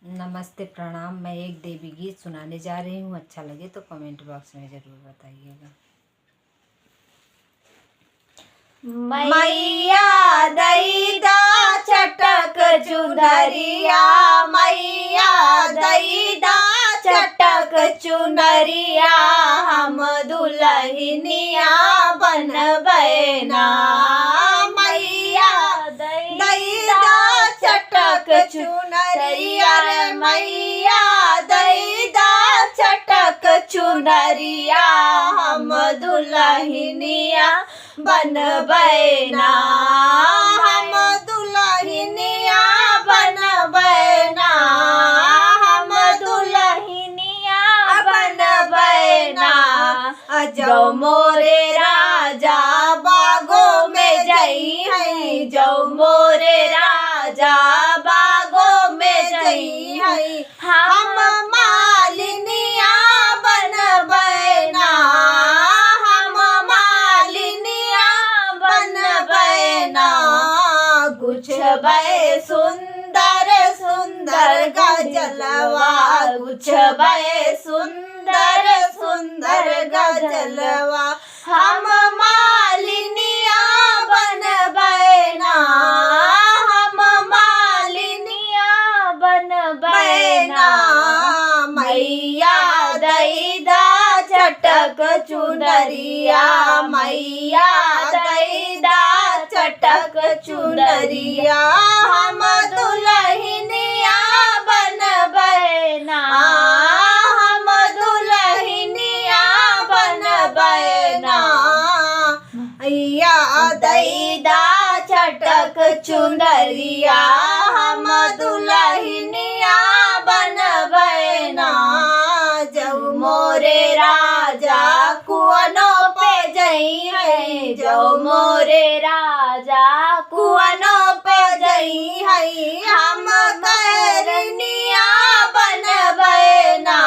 नमस्ते प्रणाम। मैं एक देवी गीत सुनाने जा रही हूँ। अच्छा लगे तो कमेंट बॉक्स में ज़रूर बताइएगा। मैया दैदा चटक चुनरिया, मैया दैदा चटक चुनरिया, हम दुल्हनिया बनबै ना। मैया दैदा चटक चुनरिया रे मैया दैदा चटक चुनरिया, हम दुल्हनिया बनबै ना। हम दुल्हनिया बनबै ना, हम दुल्हनिया बनबै ना। जो मोरे राजा बागों में जई है, जो मोरे राजा बागों में जई है, हम मालिनिया बनबै ना। हम मालिनिया बनबै ना। गुछबै सुंदर सुंदर गजलवा, गुछबै सुंदर सुंदर गजलवा, हम मालिनिया बनबै ना। हम मालिनिया बनबै ना। मैया दैदा चटक चुनरिया, मैया दैदा चटक चुनरिया, हम दुल्हनिया बनबै ना। हम दुल्हनिया बनबै ना। मैया दैदा चटक चुनरिया, हम दुल्हनिया बनबै ना। जब मोरे राजा कुआनों पे जई है, जो मोरे राजा कुआनों पे जई है, हम कहरनिया बनबै ना।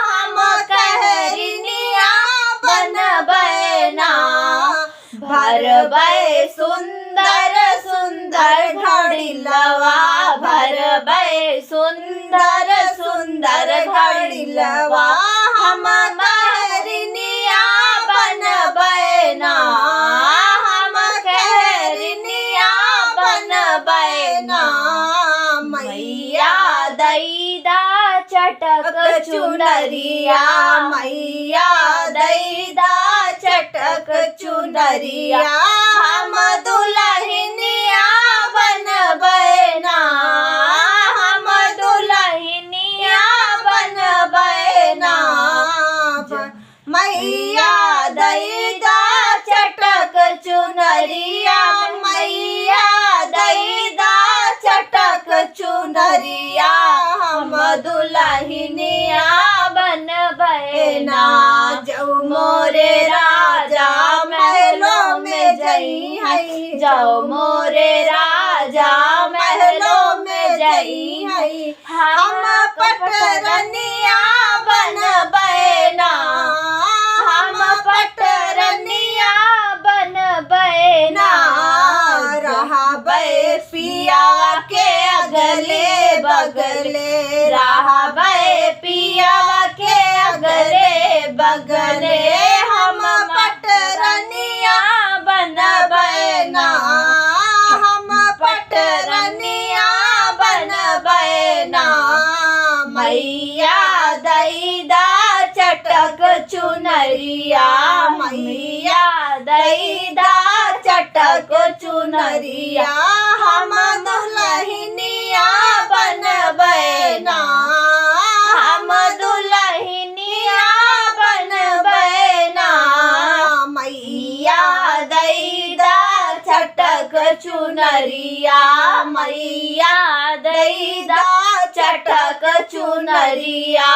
हम कहरनिया बनबै ना। भरबै सुंदर सुंदर घड़िलवा, भरबै सुंदर सुंदर घड़िलवा, हम कहरनिया बनबै ना। हम कहरनिया बनबै ना। मैया दैदा चटक चुनरिया, मैया दैदा चटक चुनरिया, हम दुल्हनिया बनबै ना। हम दुल्हनिया बनबै ना। मैया दैदा चटक चुनरिया, मैया दैदा चटक चुनरिया, हम दुल्हनिया बनबै ना। जो मोरे राजा महलों में जई है, जो मोरे राजा महलों में जई है, हम पटरनिया बनबै ना। हम पटरनिया बनबै ना। रहबै पिया के अगले बगले, रहबै पिया के अगले बगले, हम पटरनिया बनबै ना। हम पटरनिया बनबै ना। मैया दैदा चटक चुनरिया, मैया दैदा चटक चुनरिया, हम दुल्हनिया बनबै ना। हम दुल्हनिया बनबै ना। मैया दैदा चटक चुनरिया, मैया दैदा चटक चुनरिया।